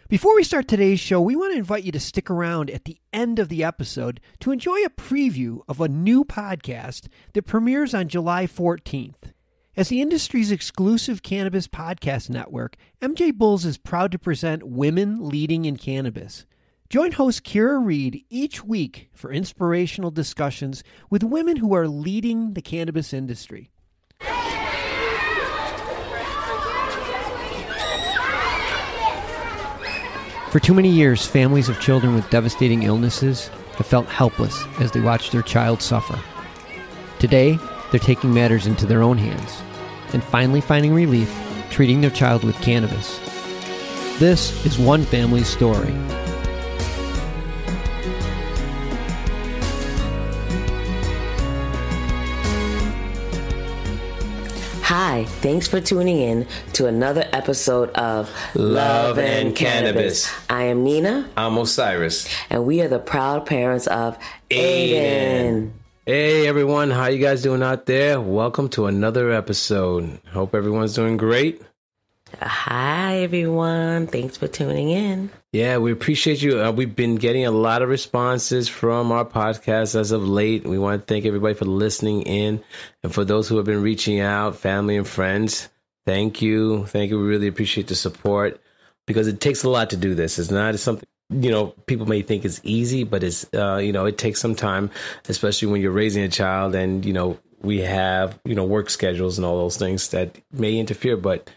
Before we start today's show, we want to invite you to stick around at the end of the episode to enjoy a preview of a new podcast that premieres on July 14th. As the industry's exclusive cannabis podcast network, MJBulls is proud to present Women Leading in Cannabis. Join host Kira Reed each week for inspirational discussions with women who are leading the cannabis industry. For too many years, families of children with devastating illnesses have felt helpless as they watch their child suffer. Today, they're taking matters into their own hands and finally finding relief treating their child with cannabis. This is one family's story. Hi, thanks for tuning in to another episode of Love and Cannabis. I am Nina. I'm Osiris. And we are the proud parents of Aiden. Hey everyone, how you guys doing out there? Welcome to another episode. Hope everyone's doing great. Hi everyone, thanks for tuning in. Yeah, we appreciate you. We've been getting a lot of responses from our podcast as of late. We want to thank everybody for listening in. And for those who have been reaching out, family and friends, thank you. Thank you. We really appreciate the support because it takes a lot to do this. It's not something, people may think it's easy, but it's, it takes some time, especially when you're raising a child and, we have, work schedules and all those things that may interfere, but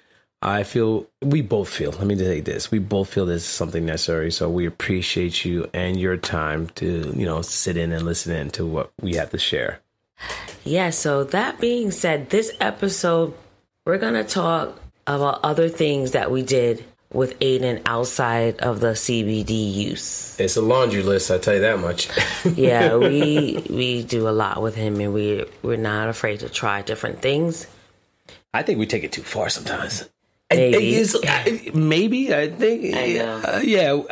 we both feel, let me say this, we both feel this is something necessary. So we appreciate you and your time to, sit in and listen in to what we have to share. Yeah, so that being said, this episode, we're going to talk about other things that we did with Aiden outside of the CBD use. It's a laundry list, I'll tell you that much. Yeah, we do a lot with him and we're not afraid to try different things. I think we take it too far sometimes. Maybe. I think. I know.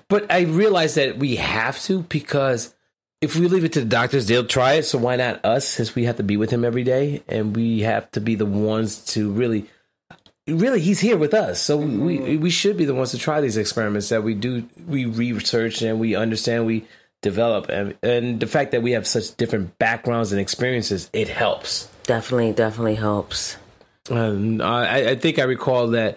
But I realize that we have to, because if we leave it to the doctors, they'll try it. So why not us, since we have to be with him every day and we have to be the ones to really, he's here with us. So we should be the ones to try these experiments that we research and we understand, we develop. And the fact that we have such different backgrounds and experiences, it helps. Definitely helps. I think I recall that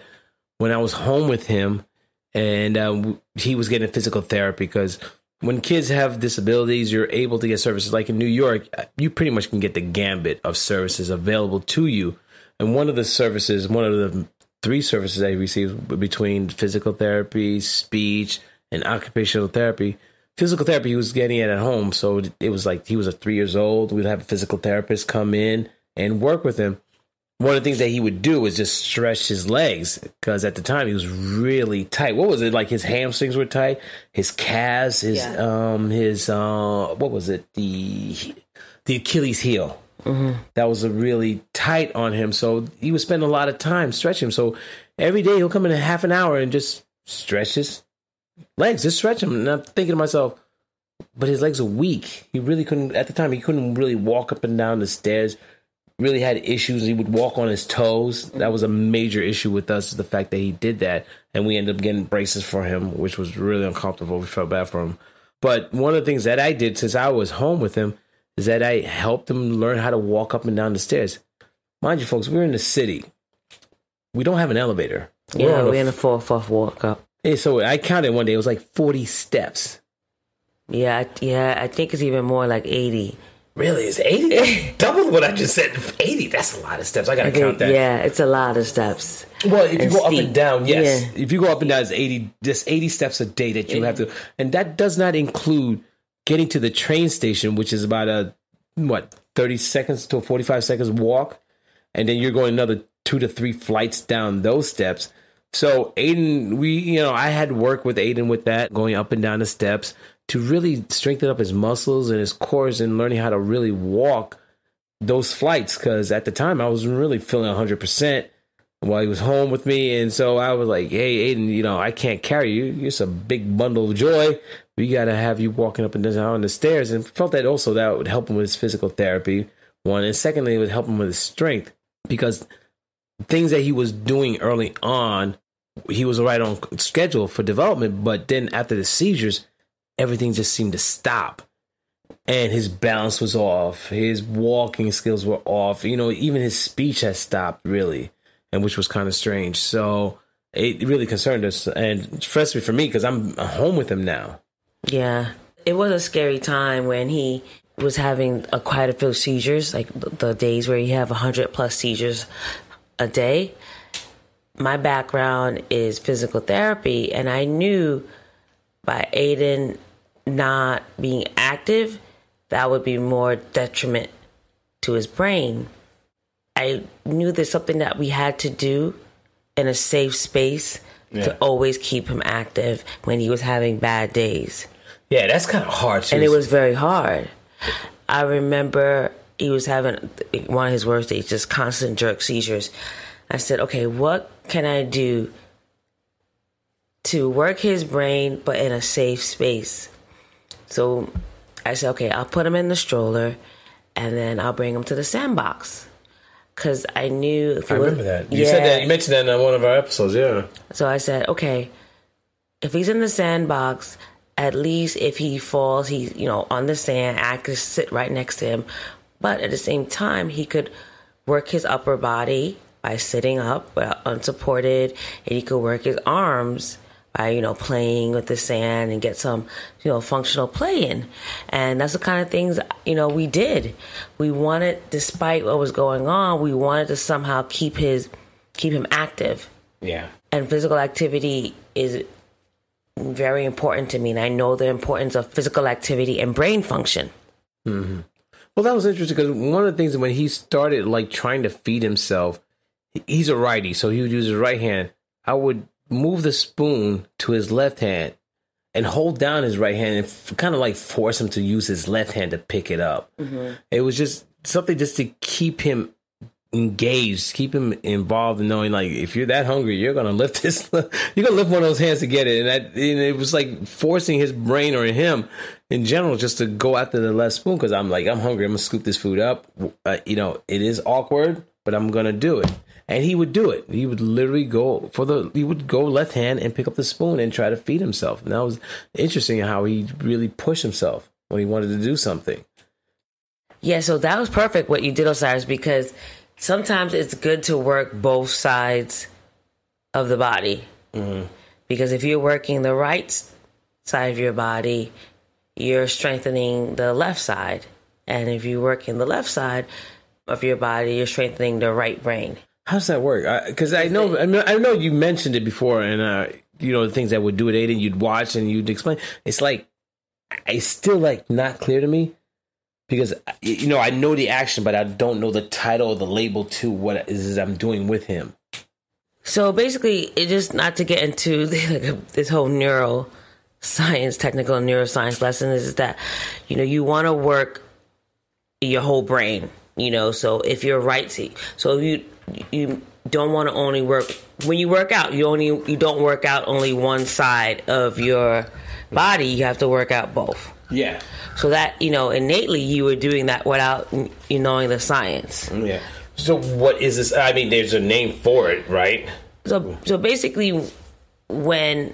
when I was home with him and he was getting physical therapy, because when kids have disabilities, you're able to get services. Like in New York, you pretty much can get the gambit of services available to you. And one of the 3 services I received between physical therapy, speech, and occupational therapy. Physical therapy he was getting it at home. So it was like he was 3 years old. We'd have a physical therapist come in and work with him. One of the things that he would do was just stretch his legs, because at the time he was really tight. What was it? Like his hamstrings were tight, his calves, what was it? The Achilles heel. Mm-hmm. That was really tight on him. So he would spend a lot of time stretching him. So every day he'll come in a half an hour and just stretch his legs, just stretch them. And I'm thinking to myself, but his legs are weak. He really couldn't, at the time, he couldn't really walk up and down the stairs. Really had issues. He would walk on his toes. That was a major issue with us, the fact that he did that. And we ended up getting braces for him, which was really uncomfortable. We felt bad for him. But one of the things that I did since I was home with him is that I helped him learn how to walk up and down the stairs. Mind you, folks, we're in the city. We don't have an elevator. Yeah, we're in a 4-4 walk up. Yeah, so I counted one day. It was like 40 steps. Yeah, I think it's even more like 80. Really? Is 80? That's double what I just said. 80, that's a lot of steps. I got to count that. Yeah, it's a lot of steps. Well, if you go up and down, yes. Yeah. If you go up and down, it's 80, just 80 steps a day that you have to. And that does not include getting to the train station, which is about 30 seconds to 45 seconds walk. And then you're going another 2 to 3 flights down those steps. So Aiden, I had work with Aiden with that, going up and down the steps, to really strengthen up his muscles and his cores and learning how to really walk those flights. Because at the time I wasn't really feeling 100% while he was home with me. And so I was like, hey, Aiden, I can't carry you. You're a big bundle of joy. We got to have you walking up and down the stairs. And felt that also that would help him with his physical therapy, one. And secondly, it would help him with his strength, because things that he was doing early on he was right on schedule for development. But then after the seizures, everything just seemed to stop. And his balance was off. His walking skills were off. Even his speech has stopped, really, and which was kind of strange. So it really concerned us, and especially for me, because I'm home with him now. Yeah. It was a scary time when he was having quite a few seizures, like the days where you have 100+ seizures a day. My background is physical therapy, and I knew by Aiden not being active, that would be more detriment to his brain. I knew there's something that we had to do in a safe space to always keep him active when he was having bad days. Yeah, that's kind of hard too. And it was very hard. I remember he was having one of his worst days, just constant jerk seizures. I said, okay, what can I do to work his brain but in a safe space? So I said, okay, I'll put him in the stroller and then I'll bring him to the sandbox. Because I knew... I remember that. You said that. You mentioned that in one of our episodes, yeah. So I said, okay, if he's in the sandbox, at least if he falls, he's, on the sand, I could sit right next to him. But at the same time, he could work his upper body by sitting up, unsupported, and he could work his arms by, playing with the sand and get some, functional play in. And that's the kind of things, we did. We wanted, despite what was going on, we wanted to somehow keep him active. Yeah. And physical activity is very important to me. And I know the importance of physical activity and brain function. Mm-hmm. Well, that was interesting because one of the things when he started trying to feed himself, he's a righty, so he would use his right hand. I would move the spoon to his left hand and hold down his right hand and kind of force him to use his left hand to pick it up. Mm-hmm. It was just something just to keep him engaged, keep him involved in knowing if you're that hungry, you're going to lift you're going to lift one of those hands to get it. And it was forcing his brain or him in general just to go after the left spoon. Cause I'm hungry. I'm going to scoop this food up. It is awkward, but I'm going to do it. And he would do it. He would literally he would go left hand and pick up the spoon and try to feed himself. And that was interesting how he really pushed himself when he wanted to do something. Yeah, so that was perfect what you did, Osiris, because sometimes it's good to work both sides of the body. Mm-hmm. Because if you're working the right side of your body, you're strengthening the left side. And if you're working the left side of your body, you're strengthening the right brain. How does that work? Because I know you mentioned it before, and the things that would do it, Aiden, you'd watch and you'd explain. It's it's still not clear to me because I know the action, but I don't know the title or the label to what it is I'm doing with him. So basically, it just not to get into this whole neuroscience, technical neuroscience lesson is that you want to work your whole brain. So if you're so you don't want to only work when you work out. You don't work out only one side of your body. You have to work out both. Yeah. So that innately you were doing that without knowing the science. Yeah. So what is this? I mean, there's a name for it, right? So basically, when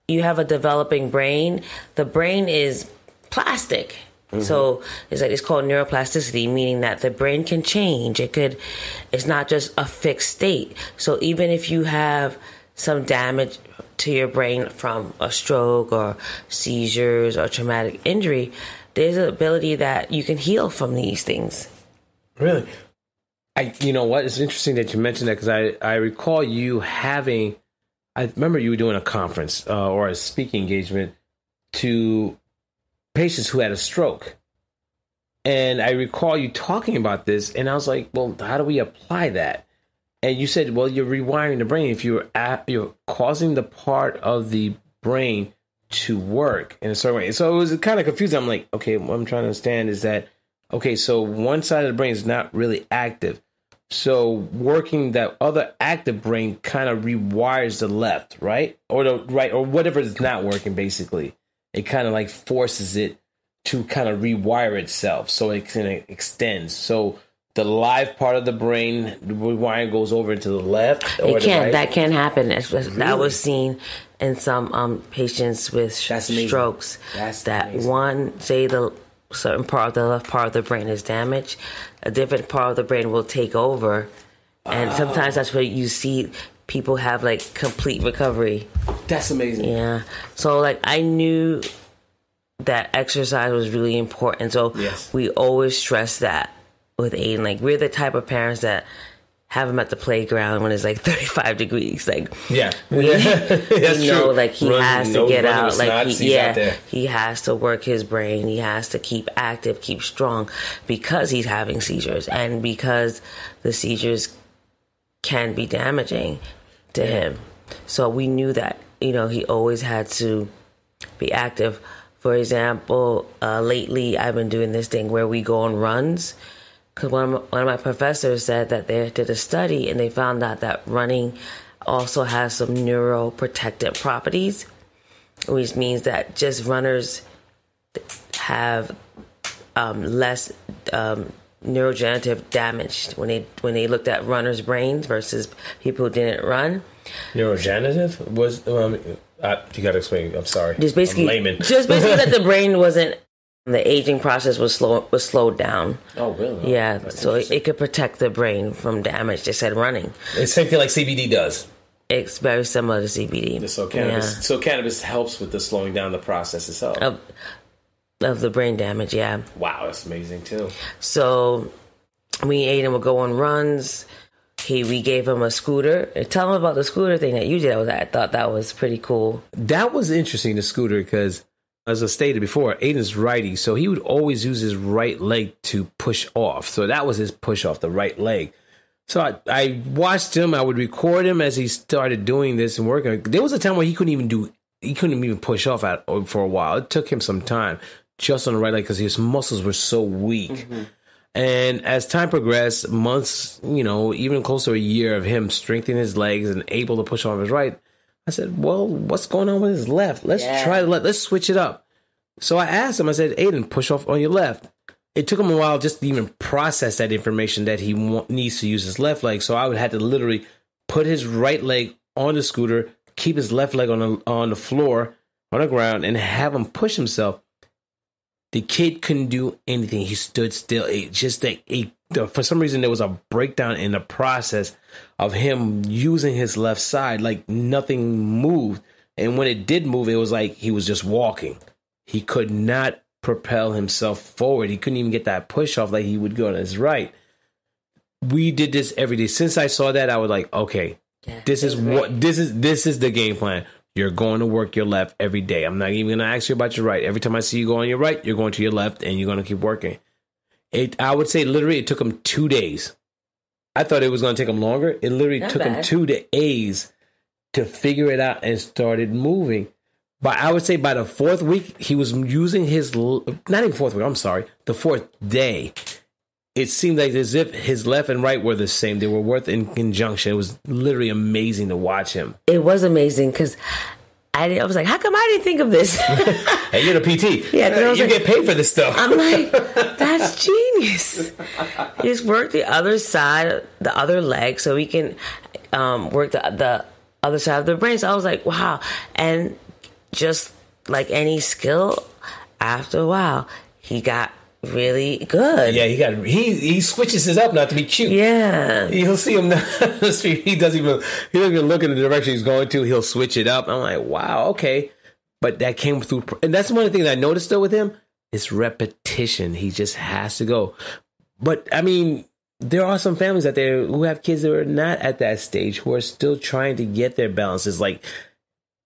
you have a developing brain, the brain is plastic. Mm-hmm. So it's called neuroplasticity, meaning that the brain can change. It's not just a fixed state. So even if you have some damage to your brain from a stroke or seizures or traumatic injury, there's an ability that you can heal from these things. Really? You know what? It's interesting that you mentioned that because I recall you having, I remember you were doing a conference or a speaking engagement to patients who had a stroke. And I recall you talking about this, and I was like, well, how do we apply that? And you said, well, you're rewiring the brain. If you're causing the part of the brain to work in a certain way. So it was kind of confusing. I'm like, okay, what I'm trying to understand is that, okay, so one side of the brain is not really active. So working that other active brain kind of rewires the left, right? Or the right, or whatever is not working, basically. It kind of forces it to kind of rewire itself so it extends. So the live part of the brain, the rewiring goes over into the left? Or it can't. right? That can happen. Really? That was seen in some patients with strokes. That's that amazing. One, say the certain part of the left part of the brain is damaged, a different part of the brain will take over, and sometimes that's where you see people have like complete recovery. That's amazing. Yeah. So like I knew that exercise was really important. So we always stress that with Aiden. Like we're the type of parents that have him at the playground when it's like 35 degrees. Like that's true. Like he has to get out. Like he has to work his brain. He has to keep active, keep strong, because he's having seizures and because the seizures can be damaging to him. So we knew that, he always had to be active. For example, lately I've been doing this thing where we go on runs. Because one of my professors said that they did a study and they found out that running also has some neuroprotective properties, which means that just runners have less neurodegenerative damage when they looked at runners' brains versus people who didn't run. Neurodegenerative was you got to explain. I'm sorry. Just basically, I'm layman. Just basically that the brain wasn't. The aging process was slowed down. Oh, really? Yeah, so it could protect the brain from damage. They said running. It's the same thing like CBD does. It's very similar to CBD. So cannabis helps with the slowing down the process itself of the brain damage. Yeah. Wow, that's amazing too. So me and Aiden would go on runs. We gave him a scooter. Tell him about the scooter thing that you did. I thought that was pretty cool. That was interesting, the scooter, because as I stated before, Aiden's righty, so he would always use his right leg to push off. So that was his push off, the right leg. So I watched him. I would record him as he started doing this and working. There was a time where he couldn't even push off for a while. It took him some time just on the right leg because his muscles were so weak. Mm-hmm. And as time progressed, months, even close to a year of him strengthening his legs and able to push off his right, I said, well, what's going on with his left? Let's try the left. Let's switch it up. So I asked him, I said, Aiden, push off on your left. It took him a while just to even process that information that he needs to use his left leg. So I would have to literally put his right leg on the scooter, keep his left leg on the floor, on the ground, and have him push himself. The kid couldn't do anything. He stood still. For some reason, there was a breakdown in the process of him using his left side. Like nothing moved. And when it did move, it was like he was just walking. He could not propel himself forward. He couldn't even get that push off like he would go on his right. We did this every day. Since I saw that, I was like, okay, this is the game plan. You're going to work your left every day. I'm not even going to ask you about your right. Every time I see you go on your right, you're going to your left, and you're going to keep working. I would say literally it took him 2 days. I thought it was going to take him longer. It literally took him 2 days to figure it out and started moving. But I would say by the fourth week, he was using the fourth day. It seemed like as if his left and right were the same. They were worked in conjunction. It was literally amazing to watch him. It was amazing because I was like, how come I didn't think of this? Hey, you're the PT. Yeah, you get paid for this stuff. I'm like, that's genius. Just work the other side, the other leg, so we can work the other side of the brain. So I was like, wow. And just like any skill, after a while, he got really good. Yeah, he switches his up not to be cute. Yeah, you'll see him down the street. He doesn't even look in the direction he's going to. He'll switch it up. I'm like, wow, okay. But that came through, and that's one of the things I noticed though with him. It's repetition. He just has to go. But I mean, there are some families out there who have kids that are not at that stage who are still trying to get their balances. Like,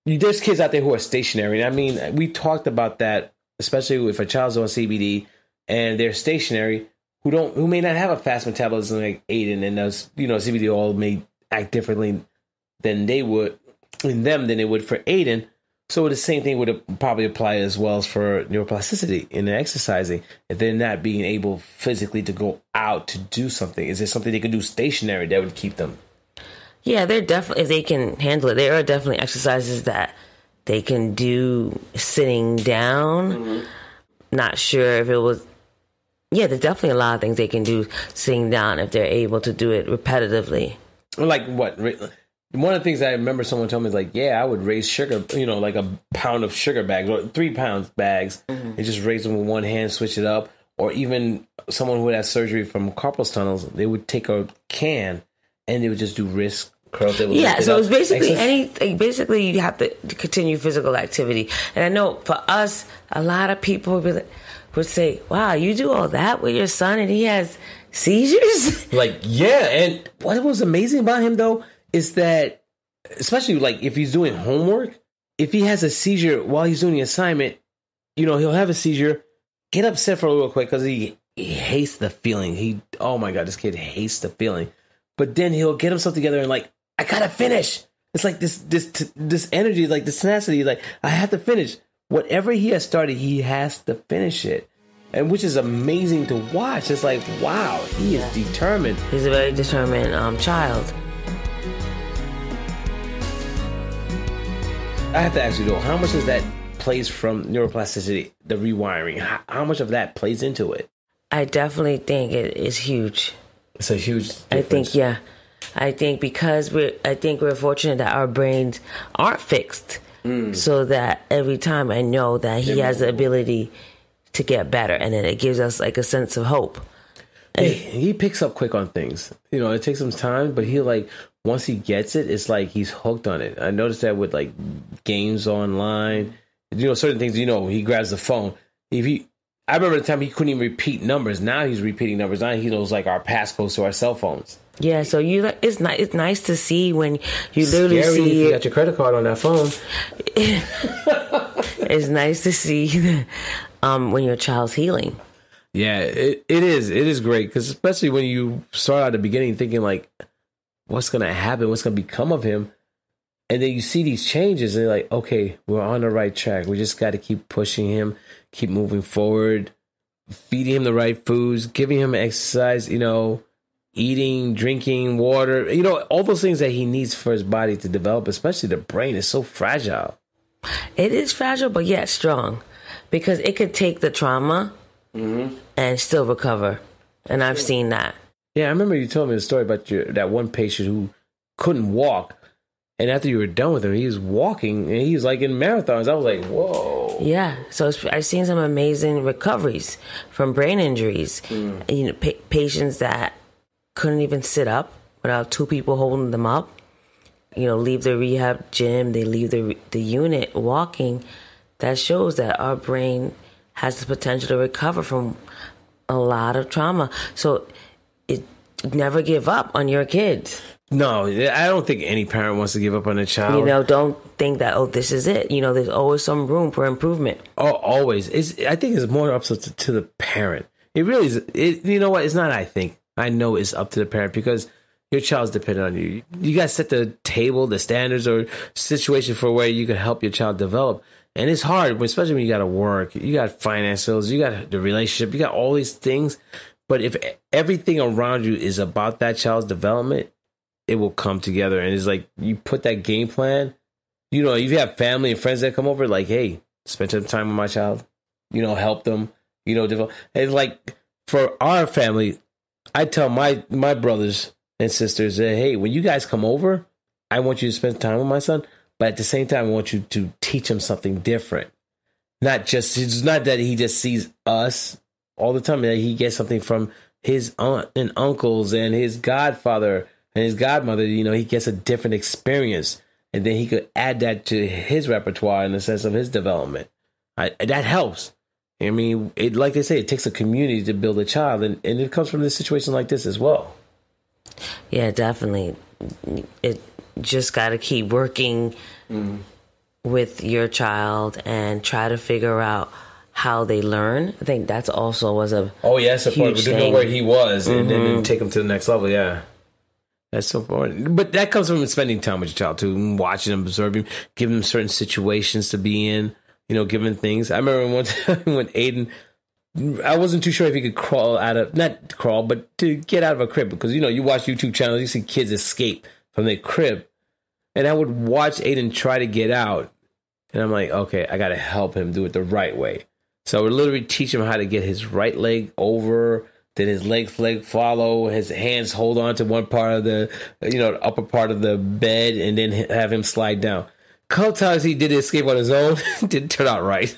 there's kids out there who are stationary. I mean, we talked about that, especially if a child's on CBD. And they're stationary, who may not have a fast metabolism like Aiden, and those, CBD oil may act differently than they would in them than it would for Aiden. So the same thing would probably apply as well as for neuroplasticity in the exercising. If they're not being able physically to go out to do something, is there something they can do stationary that would keep them? Yeah, they're definitely, if they can handle it, there are definitely exercises that they can do sitting down. Mm-hmm. Not sure if it was Yeah, there's definitely a lot of things they can do sitting down if they're able to do it repetitively. Like what? One of the things I remember someone told me is like, yeah, I would raise sugar, like a pound of sugar bags or 3 pounds bags and just raise them with one hand, switch it up. Or even someone who had surgery from carpal tunnels, they would take a can and they would just do wrist curls. Yeah, so it's basically anything. Basically, you have to continue physical activity. And I know for us, a lot of people would say, wow, you do all that with your son and he has seizures? Like, yeah. And what was amazing about him, though, is that, especially like if he's doing homework, if he has a seizure while he's doing the assignment, he'll have a seizure, get upset for a little quick because he hates the feeling. Oh my God, this kid hates the feeling. But then he'll get himself together and like, I gotta finish. It's like this energy, like this tenacity, like I have to finish. Whatever he has started, he has to finish it. And which is amazing to watch. It's like, wow, he is determined. He's a very determined child. I have to ask you though, how much does that plays from neuroplasticity, the rewiring? How much of that plays into it? I definitely think it is huge. It's a huge difference. I think because we're fortunate that our brains aren't fixed, so that every time I know that he has the ability to get better, and then it gives us like a sense of hope. And he picks up quick on things. It takes him time, but once he gets it, it's like he's hooked on it. I noticed that with like games online. Certain things, he grabs the phone. I remember the time he couldn't even repeat numbers. Now he's repeating numbers. Now he knows like our passcodes to our cell phones. Yeah, so it's nice to see when you literally see you got your credit card on that phone. It's nice to see when your child's healing. Yeah, it is. It is great because especially when you start at the beginning thinking like, what's going to happen? What's going to become of him? And then you see these changes and you're like, okay, we're on the right track. We just got to keep pushing him, keep moving forward, feeding him the right foods, giving him exercise, eating, drinking, water, all those things that he needs for his body to develop, especially the brain is so fragile. It is fragile, but yet strong because it could take the trauma and still recover. And I've seen that. Yeah, I remember you told me the story about that one patient who couldn't walk. And after you were done with him, he was walking and he was like in marathons. I was like, whoa. Yeah. So I've seen some amazing recoveries from brain injuries. Patients that couldn't even sit up without 2 people holding them up, leave the rehab gym, they leave the unit walking. That shows that our brain has the potential to recover from a lot of trauma. So never give up on your kids. No, I don't think any parent wants to give up on a child. Don't think that, this is it. There's always some room for improvement. Oh, always. I think it's more up to the parent. It really is. You know what? It's not I think. I know it's up to the parent because your child's dependent on you. You got to set the table, the standards or situation for where you can help your child develop. And it's hard, especially when you got to work. You got financials, you got the relationship, you got all these things. But if everything around you is about that child's development, it will come together. And it's like you put that game plan. If you have family and friends that come over, like, hey, spend some time with my child, help them, develop. And like for our family, I tell my brothers and sisters that, hey, when you guys come over, I want you to spend time with my son. But at the same time, I want you to teach him something different. It's not that he just sees us all the time, that he gets something from his aunt and uncles and his godfather and his godmother. He gets a different experience. And then he could add that to his repertoire in the sense of his development. That helps. I mean, like they say, it takes a community to build a child. And it comes from this situation like this as well. Yeah, definitely. It just got to keep working with your child and try to figure out how they learn. I think that's also was a huge thing. To know where he was and then take him to the next level. Yeah, that's so important. But that comes from spending time with your child too, watching him, observing, giving him certain situations to be in. Giving things. I remember one time when Aiden, I wasn't too sure if he could but to get out of a crib because you watch YouTube channels, you see kids escape from their crib. And I would watch Aiden try to get out. And I'm like, okay, I got to help him do it the right way. So we literally teach him how to get his right leg over, then his leg follow, his hands hold on to one part of the, upper part of the bed, and then have him slide down. A couple times he did the escape on his own. Didn't turn out right.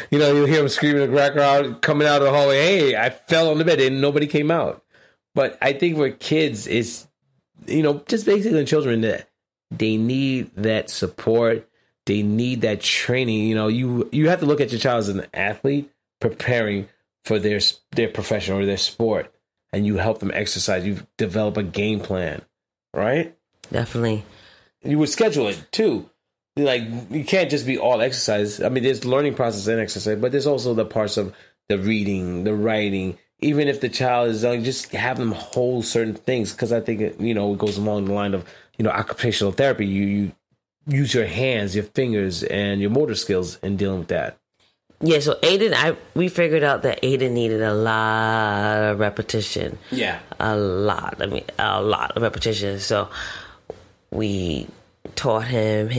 You'll hear him screaming in the background, coming out of the hallway, hey, I fell on the bed, and nobody came out. But I think for kids, it's, just basically children, that they need that support. They need that training. You have to look at your child as an athlete preparing for their profession or their sport, and you help them exercise. You develop a game plan, right? Definitely. You would schedule it too. Like, you can't just be all exercise. I mean, there's learning process and exercise, but there's also the parts of the reading, the writing. Even if the child is young, just have them hold certain things, because I think it goes along the line of occupational therapy. You use your hands, your fingers, and your motor skills in dealing with that. Yeah, so we figured out that Aiden needed a lot of repetition. Yeah. A lot of repetition. So we taught him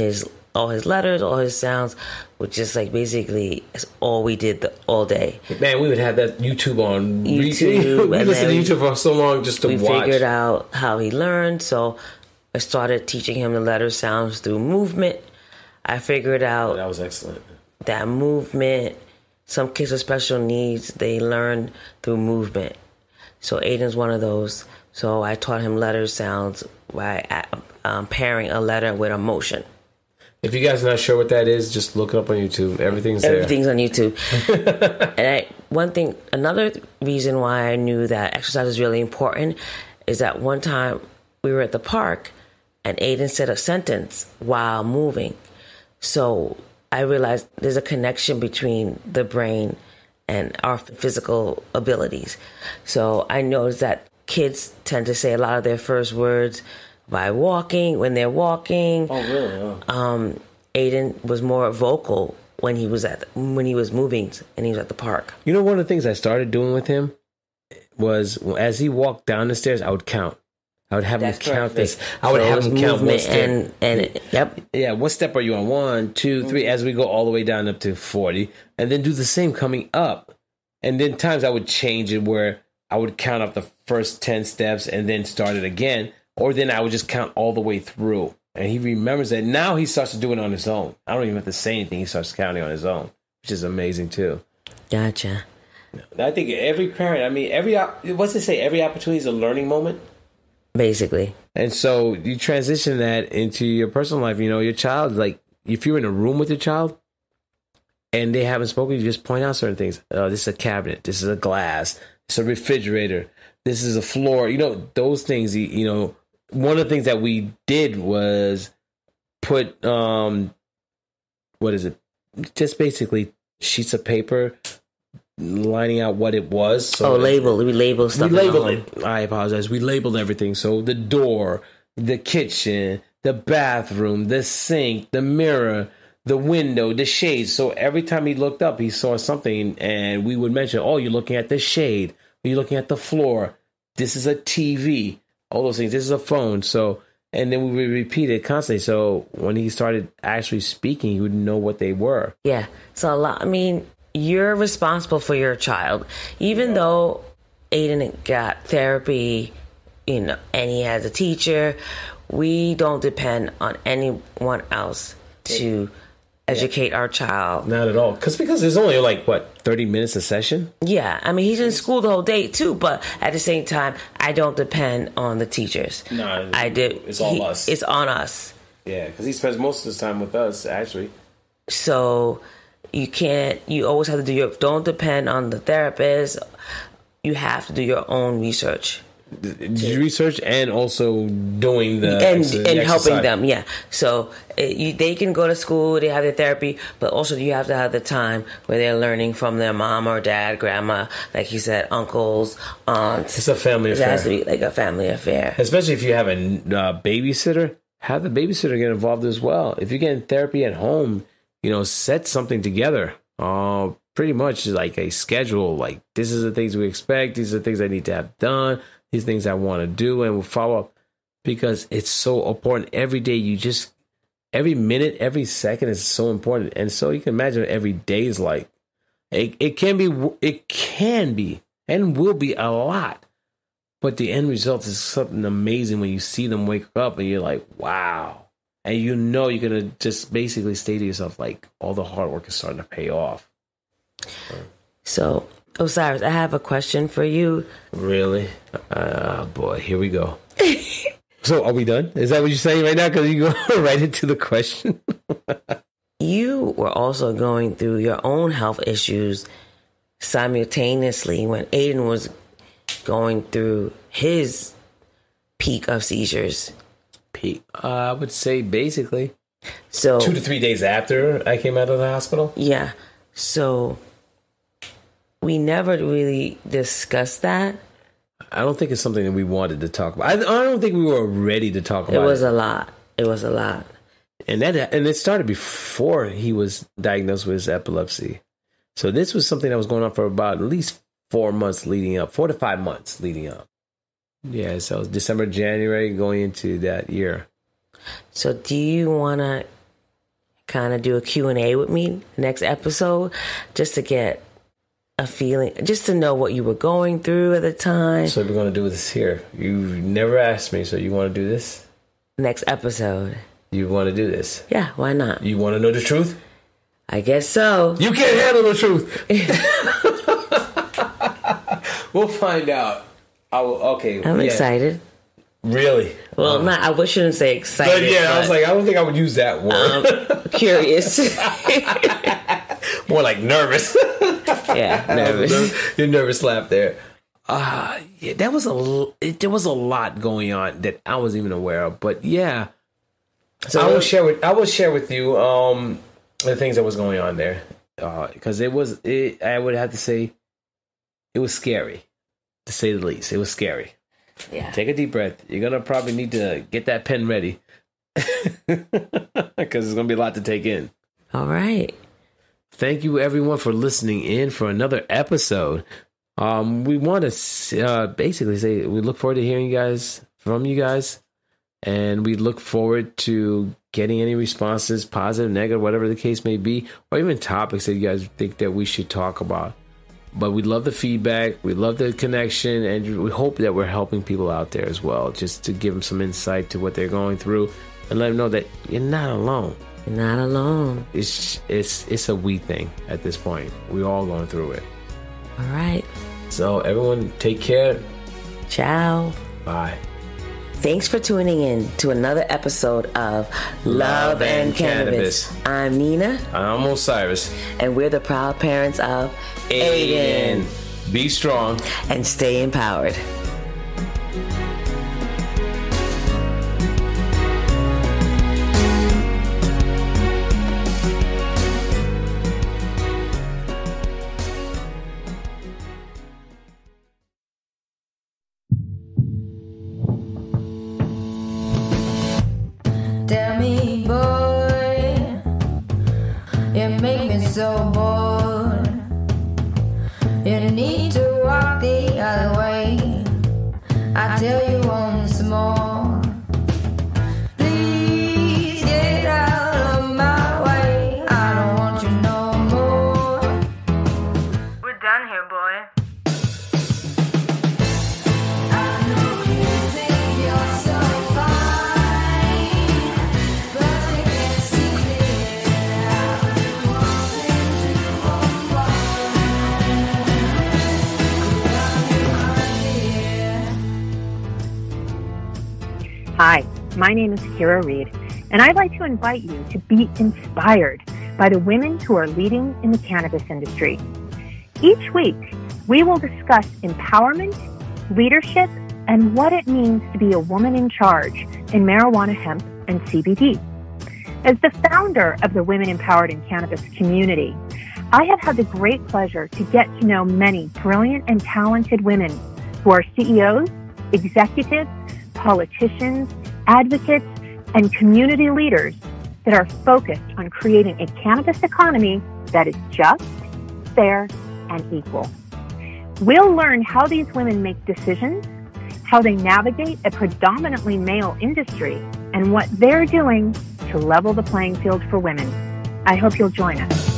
all his letters, all his sounds, which is like basically all we did all day. Man, we would have that YouTube on. YouTube. We listened to YouTube for so long just to watch. We figured out how he learned, so I started teaching him the letter sounds through movement. I figured out that was excellent. That movement, some kids with special needs, they learn through movement. So Aiden's one of those. So I taught him letter sounds by pairing a letter with a motion. If you guys are not sure what that is, just look it up on YouTube. Everything's there. Everything's on YouTube. And another reason why I knew that exercise is really important is that one time we were at the park and Aiden said a sentence while moving. So I realized there's a connection between the brain and our physical abilities. So I noticed that kids tend to say a lot of their first words by walking, when they're walking. Oh, really? Oh. Aiden was more vocal when he was moving and he was at the park. One of the things I started doing with him was, as he walked down the stairs, I would count. I would have him count this. I would have him count one step. Yep. Yeah, what step are you on? 1, 2, 3, as we go all the way down up to 40. And then do the same coming up. And then times I would change it where I would count up the first 10 steps and then start it again. Or then I would just count all the way through. And he remembers that. Now he starts to do it on his own. I don't even have to say anything. He starts counting on his own, which is amazing too. Gotcha. I think every parent, every opportunity is a learning moment. Basically. And so you transition that into your personal life. Your child, like, if you're in a room with your child and they haven't spoken, you just point out certain things. This is a cabinet. This is a glass. It's a refrigerator. This is a floor. Those things, one of the things that we did was put, just basically sheets of paper lining out what it was. So we labeled stuff. We labeled it. I apologize. We labeled everything. So the door, the kitchen, the bathroom, the sink, the mirror, the window, the shade. So every time he looked up, he saw something, and we would mention, oh, you're looking at the shade. You're looking at the floor. This is a TV. All those things. This is a phone. So, and then we would repeat it constantly. So when he started actually speaking, he would know what they were. Yeah. So you're responsible for your child. Even though Aiden got therapy, and he has a teacher, we don't depend on anyone else to educate our child. Not at all. Because there's only 30 minutes a session? Yeah. He's in school the whole day too, but at the same time, I don't depend on the teachers. No, it's all us. It's on us. Yeah, because he spends most of his time with us, actually. So you always have to don't depend on the therapist. You have to do your own research. Research and also doing the and helping them, yeah. So they can go to school, they have their therapy, but also you have to have the time where they're learning from their mom or dad, grandma, like you said, uncles, aunts. It's a family affair. It has to be like a family affair. Especially if you have a babysitter, have the babysitter get involved as well. If you're getting therapy at home, set something together. Pretty much like a schedule. Like, this is the things we expect. These are the things I need to have done. These things I want to do, and we'll follow up, because it's so important. Every day, every minute, every second is so important. And so you can imagine what every day is like. It can be, and will be a lot. But the end result is something amazing when you see them wake up and you're like, wow. And you know you're going to just basically say to yourself, like, all the hard work is starting to pay off. So, Osiris, I have a question for you. Really? Boy, here we go. So, are we done? Is that what you're saying right now? Because you go right into the question. You were also going through your own health issues simultaneously when Aiden was going through his peak of seizures. Peak? I would say basically. So 2 to 3 days after I came out of the hospital? Yeah. So we never really discussed that. I don't think it's something that we wanted to talk about. I don't think we were ready to talk about it. It was a lot. And it started before he was diagnosed with his epilepsy. So this was something that was going on for about at least 4 months leading up, 4 to 5 months leading up. Yeah, so it was December, January going into that year. So do you want to kind of do a Q&A with me next episode just to get a feeling, just to know what you were going through at the time? So we're going to do this here. You never asked me, so you want to do this? Next episode. You want to do this? Yeah, why not? You want to know the truth? I guess so. You can't handle the truth. We'll find out. I'm excited. Really? Well, I shouldn't say excited. But yeah, I was like, I don't think I would use that word. Curious. More like nervous. Yeah, nervous. Your nervous laugh there. Yeah, there was a lot going on that I wasn't even aware of. But yeah, so I will share with you the things that was going on there, because I would have to say it was scary, to say the least. It was scary. Yeah. Take a deep breath. You're gonna probably need to get that pen ready, because it's gonna be a lot to take in. All right. Thank you, everyone, for listening in for another episode. We want to basically say we look forward to hearing from you guys, and we look forward to getting any responses, positive, negative, whatever the case may be, or even topics that you guys think that we should talk about. But we love the feedback, we love the connection, and we hope that we're helping people out there as well, just to give them some insight to what they're going through and let them know that you're not alone. You're not alone. It's a we thing at this point. We're all going through it. All right. So everyone, take care. Ciao. Bye. Thanks for tuning in to another episode of Love and Cannabis. I'm Nina. I'm Osiris. And we're the proud parents of Aiden. Be strong. And stay empowered. Tell me, boy, you make me so bored. You need to walk the other way. I tell you once more. Please get out of my way. I don't want you no more. We're done here, boy. Hi, my name is Kira Reed, and I'd like to invite you to be inspired by the women who are leading in the cannabis industry. Each week, we will discuss empowerment, leadership, and what it means to be a woman in charge in marijuana, hemp, and CBD. As the founder of the Women Empowered in Cannabis community, I have had the great pleasure to get to know many brilliant and talented women who are CEOs, executives, politicians, advocates, and community leaders that are focused on creating a cannabis economy that is just, fair, and equal. We'll learn how these women make decisions, how they navigate a predominantly male industry, and what they're doing to level the playing field for women. I hope you'll join us.